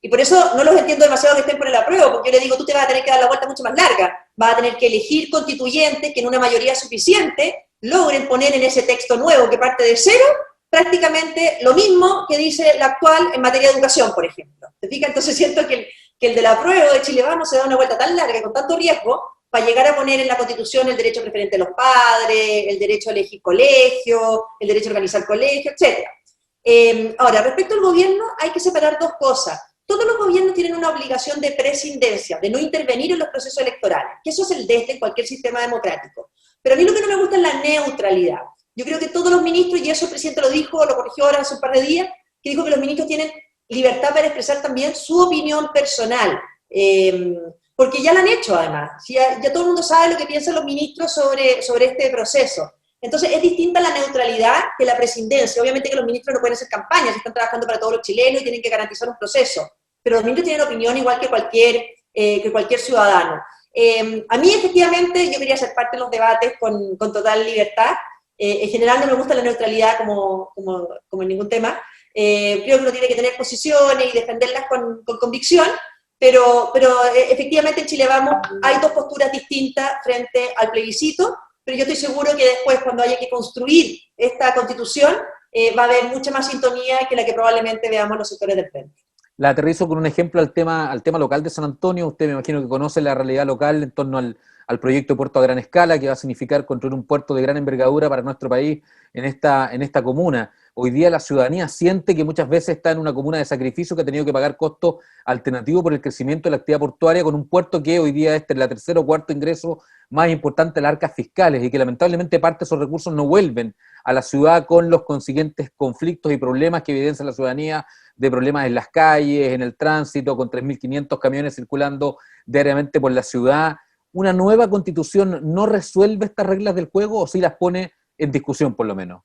Y por eso no los entiendo demasiado que estén por el apruebo, porque yo les digo, tú te vas a tener que dar la vuelta mucho más larga, vas a tener que elegir constituyentes que en una mayoría suficiente logren poner en ese texto nuevo que parte de cero prácticamente lo mismo que dice la actual en materia de educación, por ejemplo. ¿Te fijas? Entonces siento que el del apruebo de Chile Vamos se da una vuelta tan larga y con tanto riesgo para llegar a poner en la Constitución el derecho preferente de los padres, el derecho a elegir colegio, el derecho a organizar colegio, etc. Ahora, respecto al gobierno, hay que separar dos cosas. Todos los gobiernos tienen una obligación de prescindencia, de no intervenir en los procesos electorales, que eso es el de cualquier sistema democrático. Pero a mí lo que no me gusta es la neutralidad. Yo creo que todos los ministros, y eso el presidente lo dijo, lo corrigió ahora hace un par de días, que dijo que los ministros tienen libertad para expresar también su opinión personal, porque ya lo han hecho además. Ya todo el mundo sabe lo que piensan los ministros sobre este proceso. Entonces es distinta la neutralidad que la prescindencia. Obviamente que los ministros no pueden hacer campañas, están trabajando para todos los chilenos y tienen que garantizar un proceso. Pero los ministros tienen opinión igual que cualquier ciudadano. A mí, efectivamente, yo quería ser parte de los debates con total libertad. En general no me gusta la neutralidad como en ningún tema. Creo que uno tiene que tener posiciones y defenderlas con convicción, pero efectivamente en Chile Vamos hay dos posturas distintas frente al plebiscito, pero yo estoy seguro que después, cuando haya que construir esta constitución, va a haber mucha más sintonía que la que probablemente veamos los sectores del frente. La aterrizo con un ejemplo al tema local de San Antonio. Usted me imagino que conoce la realidad local en torno al proyecto de puerto a gran escala, que va a significar construir un puerto de gran envergadura para nuestro país en esta comuna. Hoy día la ciudadanía siente que muchas veces está en una comuna de sacrificio que ha tenido que pagar costos alternativos por el crecimiento de la actividad portuaria con un puerto que hoy día es la tercera o cuarto ingreso más importante de las arcas fiscales y que lamentablemente parte de esos recursos no vuelven a la ciudad con los consiguientes conflictos y problemas que evidencia la ciudadanía, de problemas en las calles, en el tránsito, con 3.500 camiones circulando diariamente por la ciudad. ¿Una nueva constitución no resuelve estas reglas del juego o sí las pone en discusión por lo menos?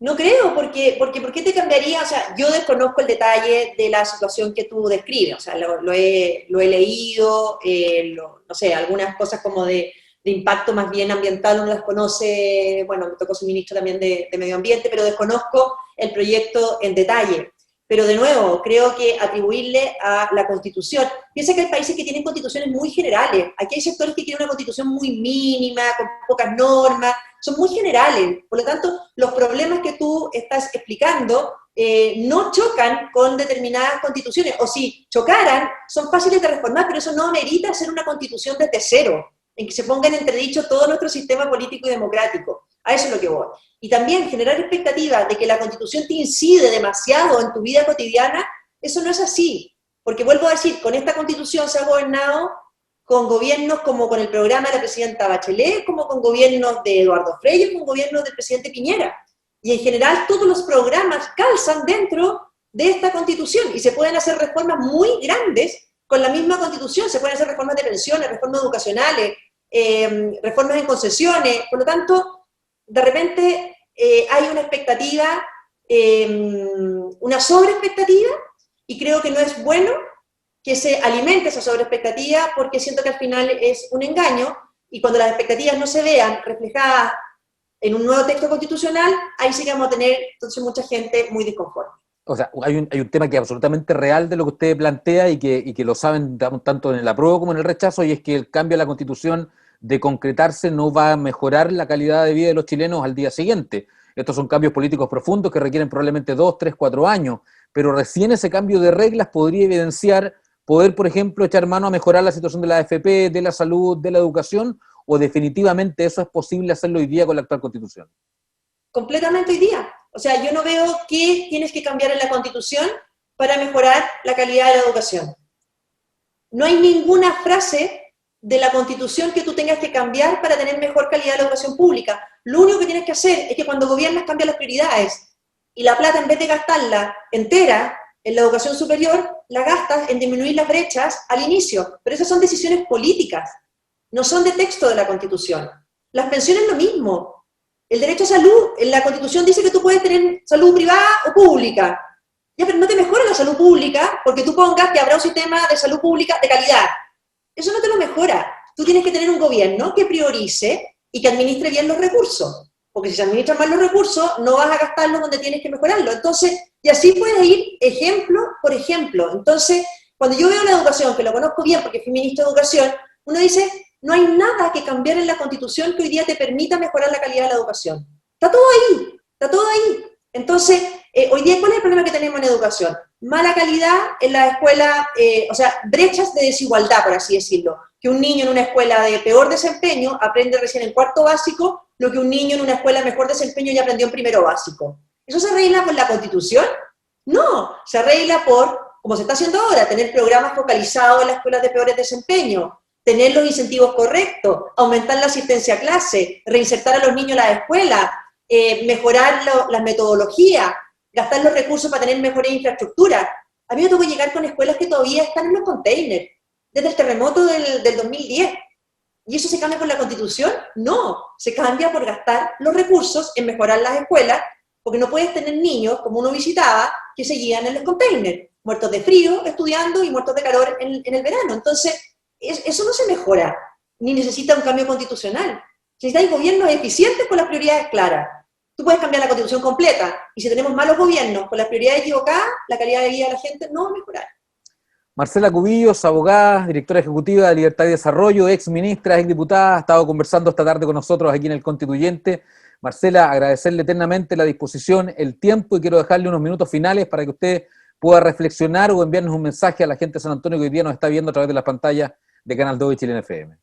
No creo, porque ¿por qué te cambiaría? O sea, yo desconozco el detalle de la situación que tú describes, o sea, lo he leído, no sé, algunas cosas como de impacto más bien ambiental uno las conoce, bueno, me tocó ser ministro también de Medio Ambiente, pero desconozco el proyecto en detalle. Pero de nuevo, creo que atribuirle a la Constitución, piensa que hay países que tienen constituciones muy generales, aquí hay sectores que tienen una constitución muy mínima, con pocas normas, son muy generales, por lo tanto, los problemas que tú estás explicando no chocan con determinadas constituciones, o si chocaran, son fáciles de reformar, pero eso no amerita hacer una constitución desde cero, en que se ponga en entredicho todo nuestro sistema político y democrático. A eso es lo que voy. Y también generar expectativas de que la Constitución te incide demasiado en tu vida cotidiana, eso no es así. Porque vuelvo a decir, con esta Constitución se ha gobernado con gobiernos como con el programa de la presidenta Bachelet, como con gobiernos de Eduardo Frei, con gobiernos del presidente Piñera. Y en general todos los programas calzan dentro de esta Constitución y se pueden hacer reformas muy grandes con la misma Constitución. Se pueden hacer reformas de pensiones, reformas educacionales, reformas en concesiones. Por lo tanto, de repente hay una expectativa, una sobreexpectativa, y creo que no es bueno que se alimente esa sobreexpectativa, porque siento que al final es un engaño, y cuando las expectativas no se vean reflejadas en un nuevo texto constitucional, ahí sí que vamos a tener entonces mucha gente muy disconforme. O sea, hay un tema que es absolutamente real de lo que usted plantea y que lo saben tanto en el apruebo como en el rechazo, y es que el cambio a la Constitución de concretarse no va a mejorar la calidad de vida de los chilenos al día siguiente. Estos son cambios políticos profundos que requieren probablemente 2, 3, 4 años, pero recién ese cambio de reglas podría evidenciar poder, por ejemplo, echar mano a mejorar la situación de la AFP, de la salud, de la educación, o definitivamente eso es posible hacerlo hoy día con la actual Constitución. Completamente hoy día. O sea, yo no veo qué tienes que cambiar en la Constitución para mejorar la calidad de la educación. No hay ninguna frase de la Constitución que tú tengas que cambiar para tener mejor calidad de la educación pública. Lo único que tienes que hacer es que cuando gobiernas cambias las prioridades y la plata, en vez de gastarla entera en la educación superior, la gastas en disminuir las brechas al inicio. Pero esas son decisiones políticas, no son de texto de la Constitución. Las pensiones lo mismo. El derecho a salud, en la Constitución dice que tú puedes tener salud privada o pública. Ya, pero no te mejora la salud pública porque tú pongas que habrá un sistema de salud pública de calidad. Eso no te lo mejora. Tú tienes que tener un gobierno que priorice y que administre bien los recursos. Porque si se administran mal los recursos, no vas a gastarlos donde tienes que mejorarlo. Entonces, y así puedes ir ejemplo por ejemplo. Entonces, cuando yo veo la educación, que lo conozco bien porque fui ministro de Educación, uno dice, no hay nada que cambiar en la Constitución que hoy día te permita mejorar la calidad de la educación. Está todo ahí, está todo ahí. Entonces, hoy día, ¿cuál es el problema que tenemos en educación? Mala calidad en la escuela, o sea, brechas de desigualdad, por así decirlo. Que un niño en una escuela de peor desempeño aprende recién en cuarto básico, lo que un niño en una escuela de mejor desempeño ya aprendió en primero básico. ¿Eso se arregla por la Constitución? No, se arregla por, como se está haciendo ahora, tener programas focalizados en las escuelas de peores desempeño, tener los incentivos correctos, aumentar la asistencia a clase, reinsertar a los niños en la escuela, mejorar las metodologías, gastar los recursos para tener mejores infraestructuras. A mí me tocó llegar con escuelas que todavía están en los containers, desde el terremoto del 2010. ¿Y eso se cambia por la Constitución? No, se cambia por gastar los recursos en mejorar las escuelas, porque no puedes tener niños, como uno visitaba, que seguían en los containers, muertos de frío estudiando y muertos de calor en el verano. Entonces, eso no se mejora, ni necesita un cambio constitucional. Necesitáis gobiernos eficientes con las prioridades claras. Tú puedes cambiar la Constitución completa, y si tenemos malos gobiernos con las prioridades equivocadas, la calidad de vida de la gente no va a mejorar. Marcela Cubillos, abogada, directora ejecutiva de Libertad y Desarrollo, ex ministra, ex diputada, ha estado conversando esta tarde con nosotros aquí en el Constituyente. Marcela, agradecerle eternamente la disposición, el tiempo, y quiero dejarle unos minutos finales para que usted pueda reflexionar o enviarnos un mensaje a la gente de San Antonio que hoy día nos está viendo a través de las pantallas de Canal 2 y Chilena FM.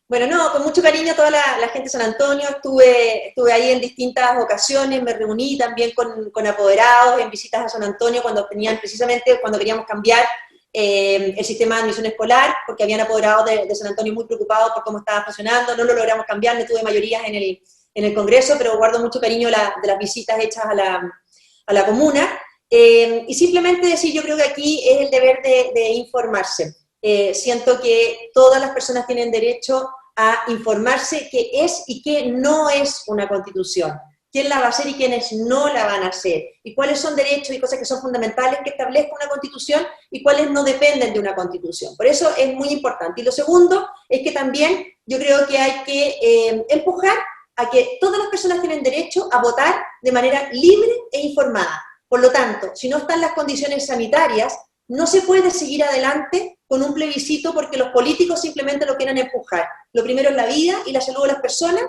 Bueno, no, con mucho cariño a toda la gente de San Antonio, estuve ahí en distintas ocasiones, me reuní también con apoderados en visitas a San Antonio cuando queríamos cambiar el sistema de admisión escolar, porque habían apoderados de San Antonio muy preocupados por cómo estaba funcionando, no lo logramos cambiar, no tuve mayorías en el Congreso, pero guardo mucho cariño de las visitas hechas a la comuna, y simplemente decir, yo creo que aquí es el deber de informarse. Siento que todas las personas tienen derecho a informarse qué es y qué no es una constitución, quién la va a hacer y quiénes no la van a hacer, y cuáles son derechos y cosas que son fundamentales que establezca una constitución y cuáles no dependen de una constitución. Por eso es muy importante. Y lo segundo es que también yo creo que hay que empujar a que todas las personas tienen derecho a votar de manera libre e informada. Por lo tanto, si no están las condiciones sanitarias, no se puede seguir adelante con un plebiscito porque los políticos simplemente lo quieren empujar. Lo primero es la vida y la salud de las personas,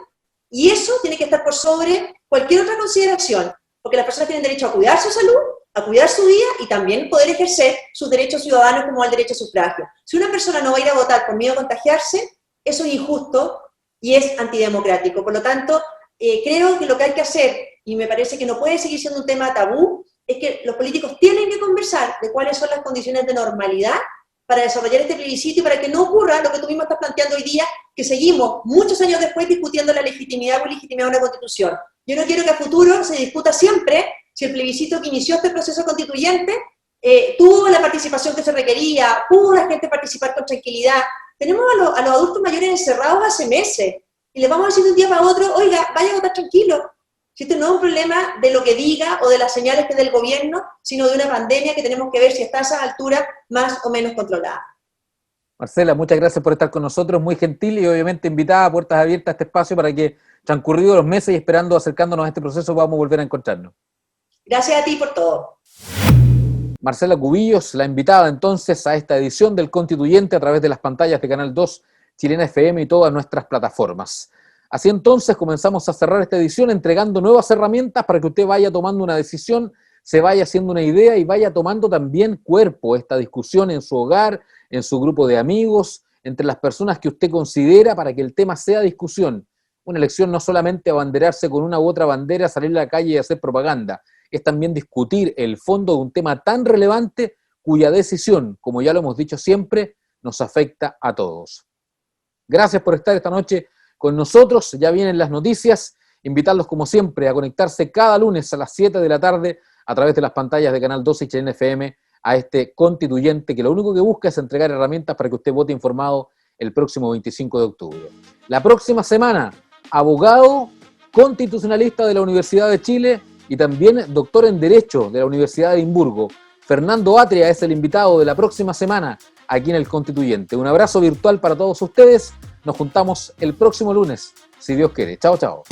y eso tiene que estar por sobre cualquier otra consideración, porque las personas tienen derecho a cuidar su salud, a cuidar su vida y también poder ejercer sus derechos ciudadanos como el derecho a sufragio. Si una persona no va a ir a votar por miedo a contagiarse, eso es injusto y es antidemocrático. Por lo tanto, creo que lo que hay que hacer, y me parece que no puede seguir siendo un tema tabú, es que los políticos tienen que conversar de cuáles son las condiciones de normalidad para desarrollar este plebiscito y para que no ocurra lo que tú mismo estás planteando hoy día, que seguimos muchos años después discutiendo la legitimidad o ilegitimidad de una constitución. Yo no quiero que a futuro se discuta siempre si el plebiscito que inició este proceso constituyente tuvo la participación que se requería, pudo la gente participar con tranquilidad. Tenemos a los adultos mayores encerrados hace meses y les vamos a decir de un día para otro, oiga, vaya a votar tranquilo. Si este no es un problema de lo que diga o de las señales que dé el gobierno, sino de una pandemia que tenemos que ver si está a esas alturas más o menos controlada. Marcela, muchas gracias por estar con nosotros, muy gentil y obviamente invitada a puertas abiertas a este espacio para que, transcurridos los meses y esperando, acercándonos a este proceso, podamos volver a encontrarnos. Gracias a ti por todo. Marcela Cubillos, la invitada entonces a esta edición del Constituyente a través de las pantallas de Canal 2, Chilena FM y todas nuestras plataformas. Así entonces comenzamos a cerrar esta edición entregando nuevas herramientas para que usted vaya tomando una decisión, se vaya haciendo una idea y vaya tomando también cuerpo esta discusión en su hogar, en su grupo de amigos, entre las personas que usted considera para que el tema sea discusión. Una elección no solamente abanderarse con una u otra bandera, salir a la calle y hacer propaganda, es también discutir el fondo de un tema tan relevante cuya decisión, como ya lo hemos dicho siempre, nos afecta a todos. Gracias por estar esta noche con nosotros, ya vienen las noticias, invitarlos como siempre a conectarse cada lunes a las 7 de la tarde a través de las pantallas de Canal 12 y Chilena FM a este constituyente que lo único que busca es entregar herramientas para que usted vote informado el próximo 25 de octubre. La próxima semana, abogado constitucionalista de la Universidad de Chile y también doctor en Derecho de la Universidad de Edimburgo, Fernando Atria es el invitado de la próxima semana aquí en El Constituyente. Un abrazo virtual para todos ustedes. Nos juntamos el próximo lunes, si Dios quiere. Chao, chao.